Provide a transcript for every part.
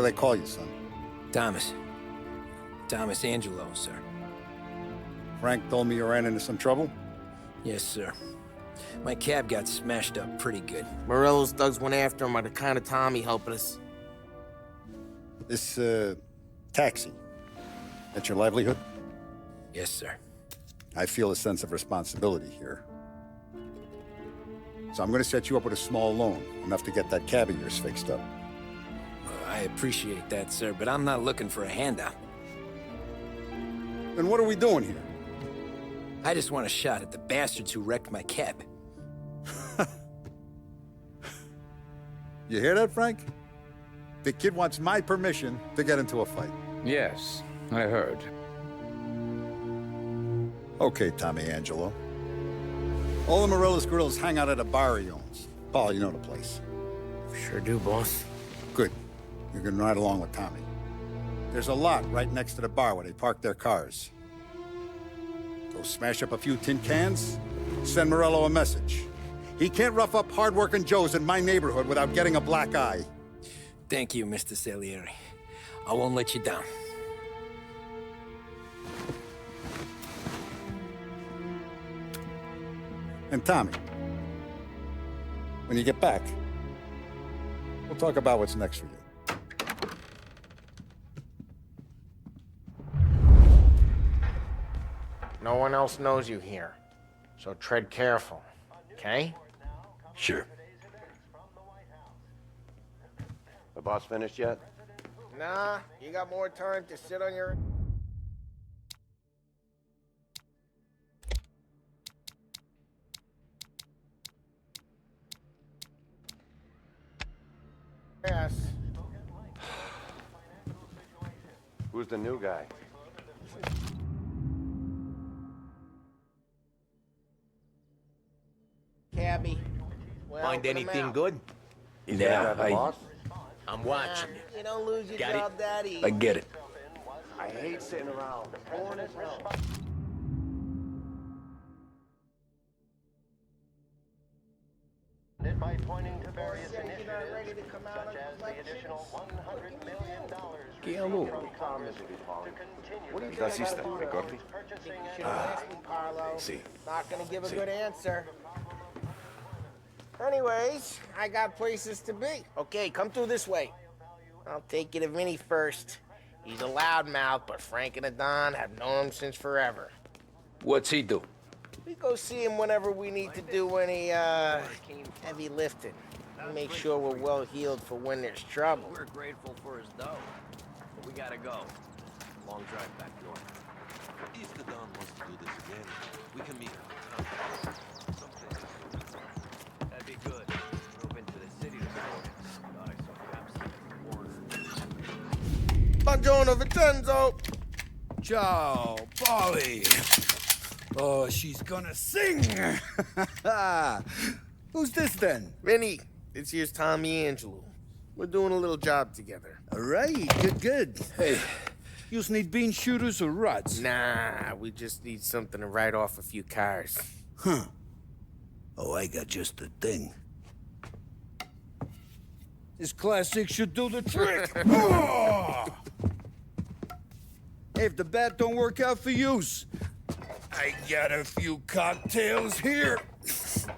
they call you, son? Thomas. Thomas Angelo, sir. Frank told me you ran into some trouble? Yes, sir. My cab got smashed up pretty good. Morello's thugs went after him by the kind of Tommy helping us. This, taxi. That's your livelihood? Yes, sir. I feel a sense of responsibility here. So I'm gonna set you up with a small loan, enough to get that cab of yours fixed up. I appreciate that, sir, but I'm not looking for a handout. Then what are we doing here? I just want a shot at the bastards who wrecked my cab. You hear that, Frank? The kid wants my permission to get into a fight. Yes, I heard. Okay, Tommy Angelo. All the Morello's grills hang out at a bar he owns. Paul, you know the place. Sure do, boss. Good. You can ride along with Tommy. There's a lot right next to the bar where they park their cars. Go smash up a few tin cans, send Morello a message. He can't rough up hard-working Joes in my neighborhood without getting a black eye. Thank you, Mr. Salieri. I won't let you down. And Tommy, when you get back, we'll talk about what's next for you. No one else knows you here, so tread careful, okay? Sure. The boss finished yet? Nah, you got more time to sit on your... Yes. Who's the new guy? Cabby. Well, Find put 'em anything out. good? Yeah, the boss? I'm watching you. You don't lose your Got it? job that easy. I get it. I hate sitting around. Boring as hell. By pointing to various You're not initiatives, ready to come out such on as the additional $100 million Guillermo. What do you think Taxista, ricordi? purchasing Should've asked me, Carlo. Sì. Not gonna give a good answer. Anyways, I got places to be. Okay, come through this way. I'll take you to Vinny first. He's a loudmouth, but Frank and the Don have known him since forever. What's he do? We go see him whenever we need to do any, heavy lifting. We make sure we're well healed for when there's trouble. We're grateful for his dough, but we gotta go. Long drive back north. If the Don wants to do this again, we can meet someplace. That'd be good. Drove into the city this morning. Thought I saw cops at the corner. Buongiorno, Vincenzo! Ciao, Polly. Oh, she's gonna sing. Who's this then? Vinny, this here's Tommy Angelo. We're doing a little job together. All right, good. Hey, you need bean shooters or rods? Nah, we just need something to write off a few cars. Huh. Oh, I got just the thing. This classic should do the trick. Oh! Hey, if the bat don't work out for yous, I got a few cocktails here.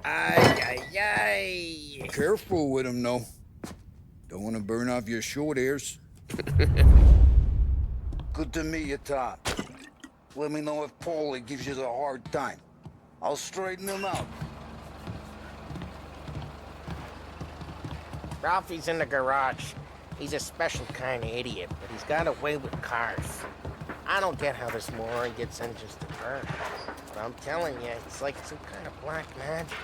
Ay, ay, ay. Careful with them, though. Don't want to burn off your short hairs. Good to meet you, Tom. Let me know if Paulie gives you the hard time. I'll straighten him out. Ralphie's in the garage. He's a special kind of idiot, but he's got a way with cars. I don't get how this moron gets engines to burn. But I'm telling you, it's like some kind of black magic.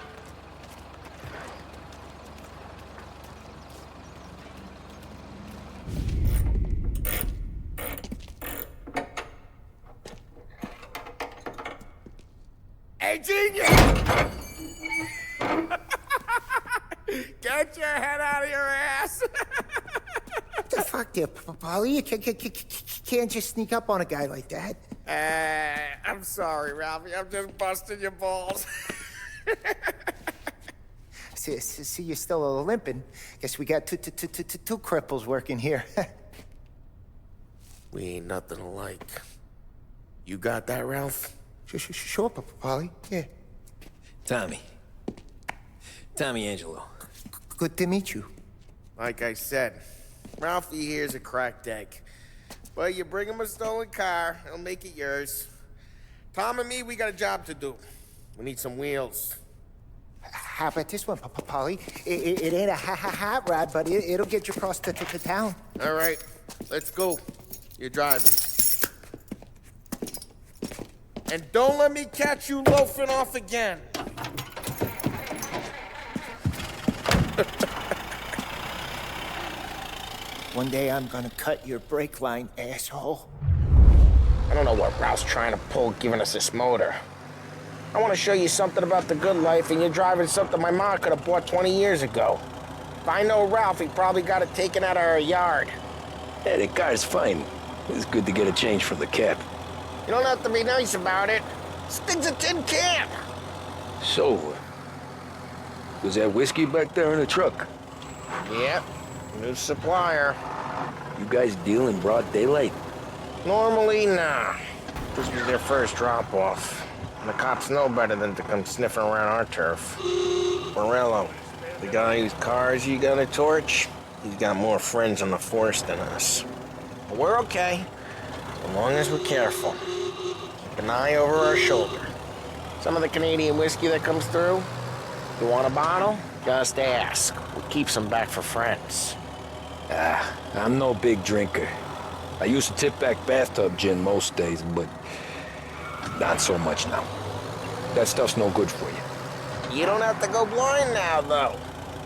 Hey, genius! Get your head out of your ass! What the fuck there, Paulie? You can't just sneak up on a guy like that. I'm sorry, Ralphie. I'm just busting your balls. See, you're still limping. Guess we got two cripples working here. We ain't nothing alike. You got that, Ralph? Sure, Paulie. Yeah. Tommy. Tommy Angelo. Good to meet you. Like I said, Ralphie here's a cracked egg. But you bring him a stolen car, he'll make it yours. Tom and me, we got a job to do. We need some wheels. How about this one, Paulie? It ain't a hot rod, but it'll get you across to town. All right, let's go. You're driving. And don't let me catch you loafing off again. One day I'm gonna cut your brake line, asshole. I don't know what Ralph's trying to pull giving us this motor. I want to show you something about the good life, and you're driving something my mom could have bought 20 years ago. If I know Ralph, he probably got it taken out of our yard. Yeah, the car's fine. It's good to get a change from the cab. You don't have to be nice about it. This thing's a tin can. So, was that whiskey back there in the truck? Yep, new supplier. You guys deal in broad daylight? Normally, nah. This was their first drop-off. And the cops know better than to come sniffing around our turf. Morello, the guy whose cars you gonna torch, he's got more friends on the force than us. But we're okay, as long as we're careful. Keep an eye over our shoulder. Some of the Canadian whiskey that comes through, you want a bottle? Just ask. We keep some back for friends. I'm no big drinker. I used to tip back bathtub gin most days, but not so much now. That stuff's no good for you. You don't have to go blind now, though.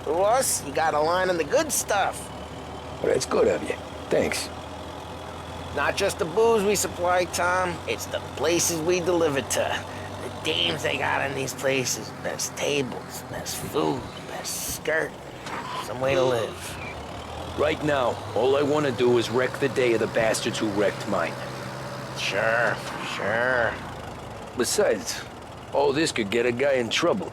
To us, you got a line on the good stuff. Well, that's good of you. Thanks. Not just the booze we supply, Tom. It's the places we deliver to. The dames they got in these places. Best tables, best food, best skirt. Some way to live. Right now, all I want to do is wreck the day of the bastards who wrecked mine. Sure. Besides, all this could get a guy in trouble.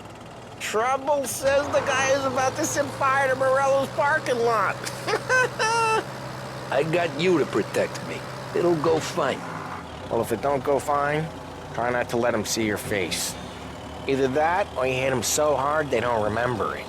Trouble, says the guy who's about to set fire to Morello's parking lot. I got you to protect me. It'll go fine. Well, if it don't go fine, try not to let them see your face. Either that, or you hit them so hard they don't remember it.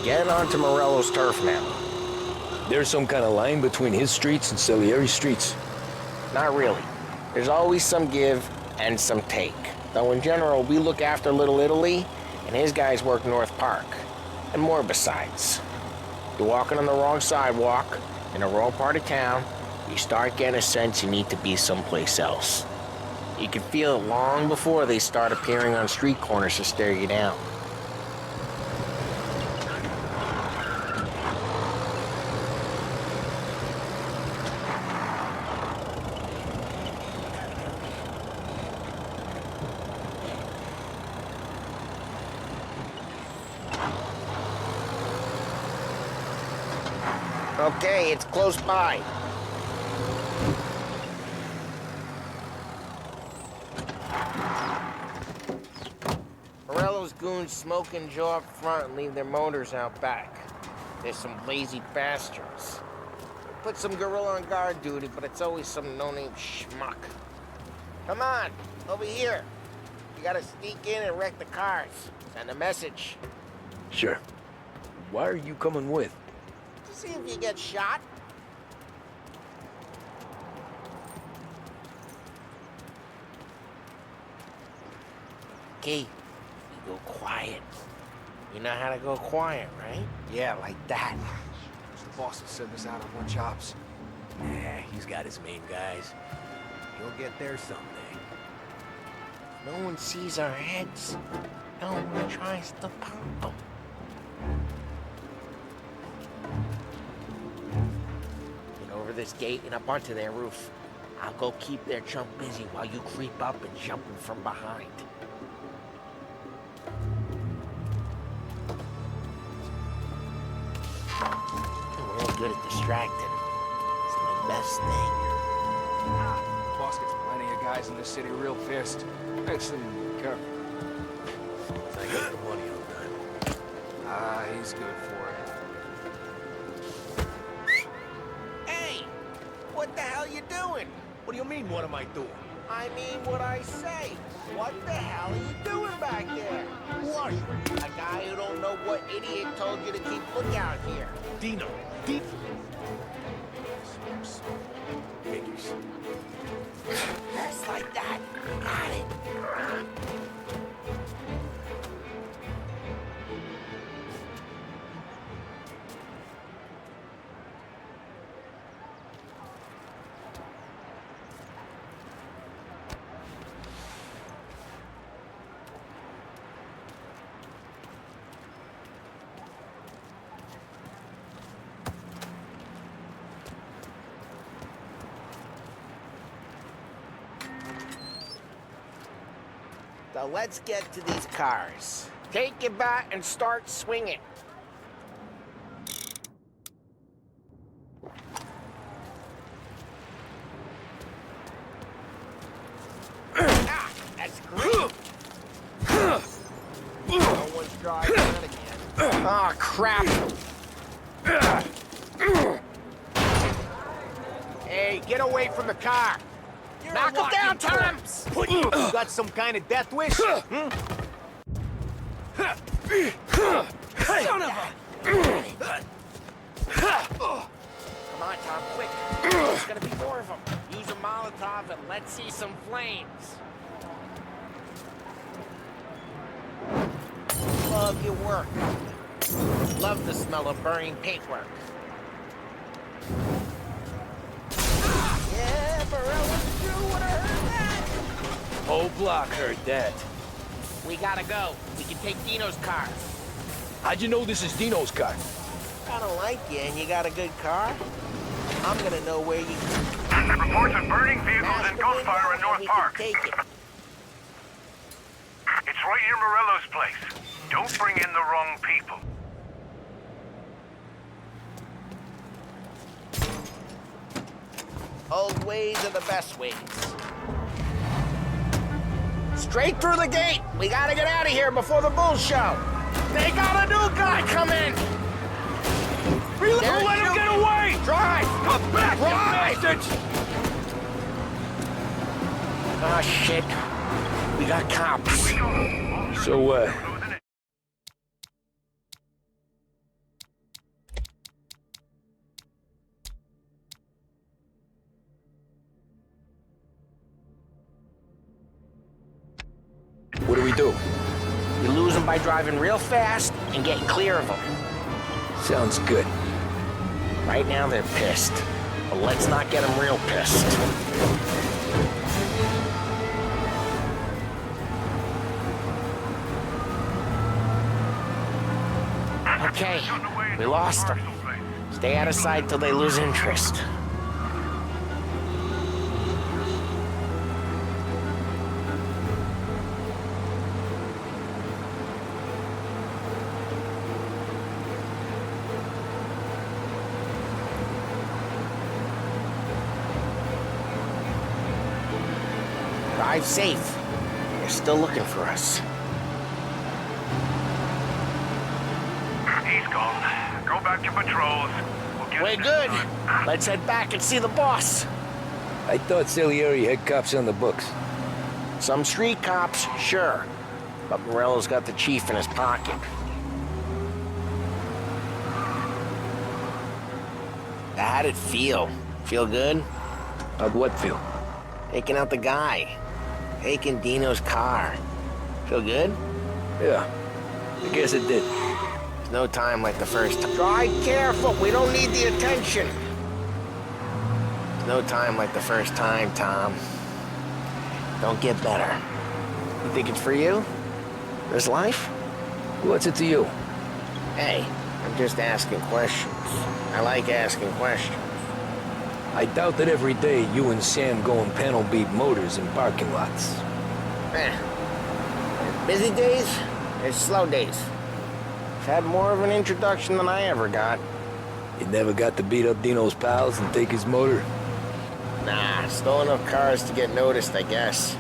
Get onto Morello's turf now. There's some kind of line between his streets and Salieri's streets. Not really. There's always some give and some take. Though in general, we look after Little Italy, and his guys work North Park. And more besides. You're walking on the wrong sidewalk, in the wrong part of town, you start getting a sense you need to be someplace else. You can feel it long before they start appearing on street corners to stare you down. Okay, it's close by. Morello's those goons smoke and Joe up front and leave their motors out back. They're some lazy bastards. Put some gorilla on guard duty, but it's always some no-name schmuck. Come on, over here. You gotta sneak in and wreck the cars. Send a message. Sure. Why are you coming with? To see if you get shot. Okay, you go quiet. You know how to go quiet, right? Yeah, like that. The boss will send us out on one chops. Yeah, he's got his main guys. You'll get there someday. No one sees our heads. No one tries to pump them. Get over this gate and up onto their roof. I'll go keep their chump busy while you creep up and jump him from behind. We're all good at distracting. It's the best thing. Boss gets plenty of guys in this city real pissed. Listen, careful. I get the money on that. Ah, he's good for it. Hey! What the hell you doing? What do you mean, what am I doing? I mean what I say. What the hell are you doing back there? Who are you? A guy who don't know what idiot told you to keep lookout here. Dino. Figures. Just like that. Got it. So let's get to these cars. Take your bat and start swinging. Ah, that's great. No one's driving that again. Oh, crap. Hey, get away from the car. Knock him down, Tom! You got some kind of death wish? Hmm? Son of a... Come on, Tom, quick. There's gonna be more of them. Use a Molotov and let's see some flames. Love your work. Love the smell of burning paintwork. Yeah, Morello's true when I heard that. Whole block heard that. We gotta go. We can take Dino's car. How'd you know this is Dino's car? I don't like you and you got a good car. I'm gonna know where you... Reports of burning vehicles and gunfire in North Park. Take it. It's right near Morello's place. Don't bring in the wrong people. Old ways are the best ways. Straight through the gate. We gotta get out of here before the Bulls show. They got a new guy coming. Don't let him get away! Drive! Come back, Drive! you bastards! Ah, shit. We got cops. So, what do we do? You lose them by driving real fast and getting clear of them. Sounds good. Right now they're pissed. But let's not get them real pissed. Okay, we lost them. Stay out of sight till they lose interest. Drive safe. They're still looking for us. He's gone. Go back to patrols. We'll get We're this good. done. Let's head back and see the boss. I thought Salieri had cops on the books. Some street cops, sure. But Morello's got the chief in his pocket. How'd it feel? Feel good? How'd what feel? Taking out the guy. Taking Dino's car. Feel good? Yeah, I guess it did. There's no time like the first time. Drive careful, we don't need the attention. There's no time like the first time, Tom. Don't get better. You think it's for you? This life? What's it to you? Hey, I'm just asking questions. I like asking questions. I doubt that every day you and Sam go and panel beat motors in parking lots. There's busy days, there's slow days. I've had more of an introduction than I ever got. You never got to beat up Dino's pals and take his motor? Nah, stole enough cars to get noticed, I guess.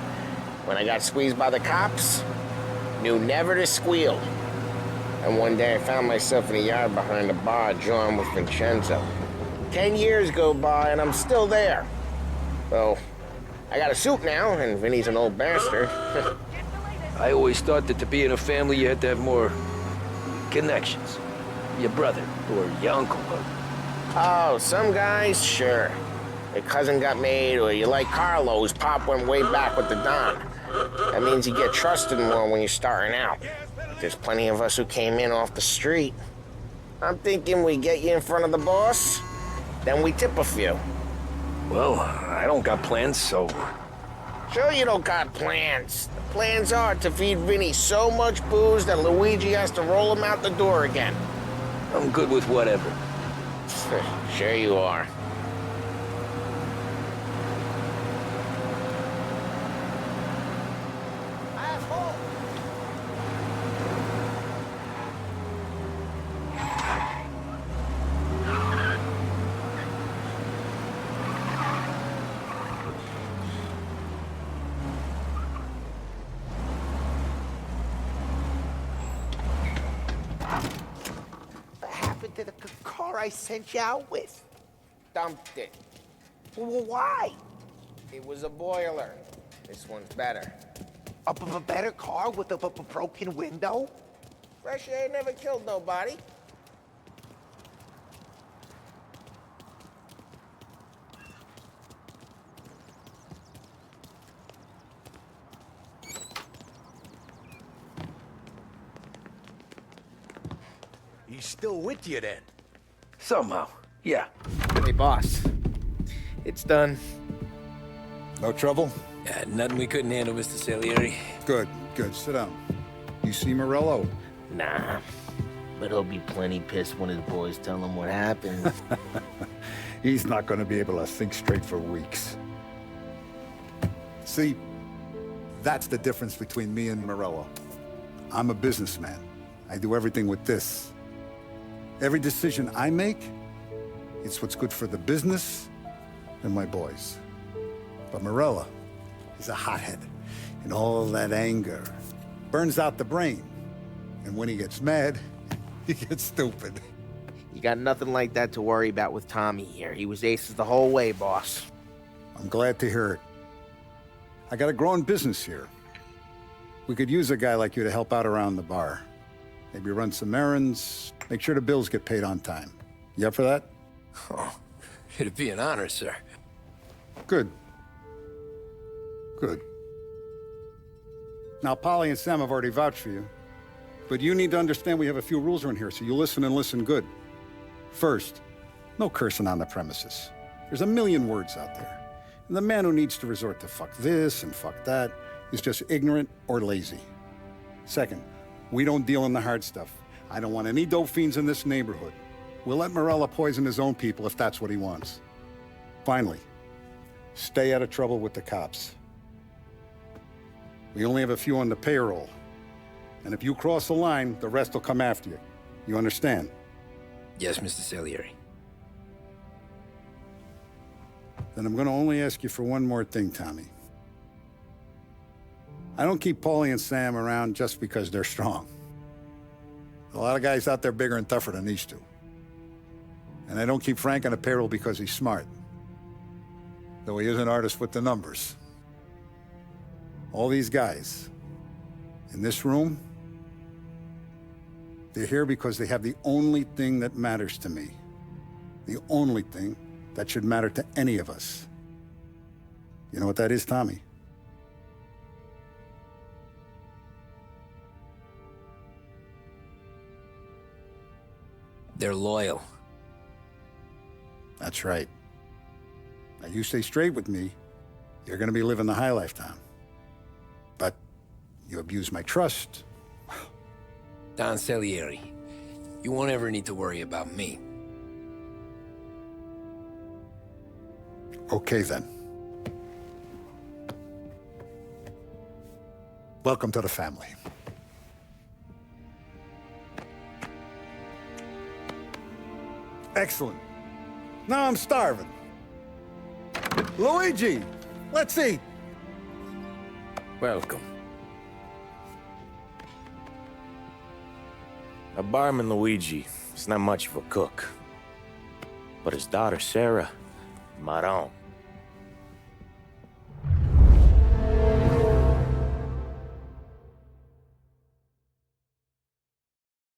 When I got squeezed by the cops, knew never to squeal. And one day I found myself in a yard behind a bar drawn with Vincenzo. 10 years go by and I'm still there. So, I got a suit now, and Vinny's an old bastard. I always thought that to be in a family you had to have more connections. Your brother, or your uncle, or... Oh, some guys, sure. Your cousin got made, or you like Carlos, Pop went way back with the Don. That means you get trusted more when you're starting out. There's plenty of us who came in off the street. I'm thinking we get you in front of the boss, then we tip a few. Well, I don't got plans, so... Sure you don't got plans. The plans are to feed Vinny so much booze that Luigi has to roll him out the door again. I'm good with whatever. Sure you are. What happened to the car I sent you out with? Dumped it. Well, why? It was a boiler. This one's better. A better car with a broken window? Fresh air never killed nobody. He's still with you then? Somehow, yeah. Hey, boss. It's done. No trouble? Yeah, nothing we couldn't handle, Mr. Salieri. Good, good. Sit down. You see Morello? Nah. But he'll be plenty pissed when his boys tell him what happened. He's not going to be able to think straight for weeks. See, that's the difference between me and Morello. I'm a businessman. I do everything with this. Every decision I make, it's what's good for the business and my boys. But Morello, he's a hothead, and all that anger burns out the brain. And when he gets mad, he gets stupid. You got nothing like that to worry about with Tommy here. He was aces the whole way, boss. I'm glad to hear it. I got a growing business here. We could use a guy like you to help out around the bar. Maybe run some errands, make sure the bills get paid on time. You up for that? Oh, it'd be an honor, sir. Good. Good. Now, Polly and Sam have already vouched for you. But you need to understand we have a few rules around here, so you listen and listen good. First, no cursing on the premises. There's a million words out there. And the man who needs to resort to fuck this and fuck that is just ignorant or lazy. Second, we don't deal in the hard stuff. I don't want any dope fiends in this neighborhood. We'll let Morello poison his own people if that's what he wants. Finally, stay out of trouble with the cops. We only have a few on the payroll. And if you cross the line, the rest will come after you. You understand? Yes, Mr. Salieri. Then I'm going to only ask you for one more thing, Tommy. I don't keep Paulie and Sam around just because they're strong. A lot of guys out there bigger and tougher than these two. And I don't keep Frank on the payroll because he's smart. Though he is an artist with the numbers. All these guys in this room, they're here because they have the only thing that matters to me. The only thing that should matter to any of us. You know what that is, Tommy? They're loyal. That's right. Now, you stay straight with me, you're gonna be living the high life, Tom. But you abuse my trust. Don Salieri, you won't ever need to worry about me. Okay, then. Welcome to the family. Excellent. Now I'm starving. Luigi, let's eat. Welcome. A barman Luigi is not much of a cook. But his daughter Sarah, Maron.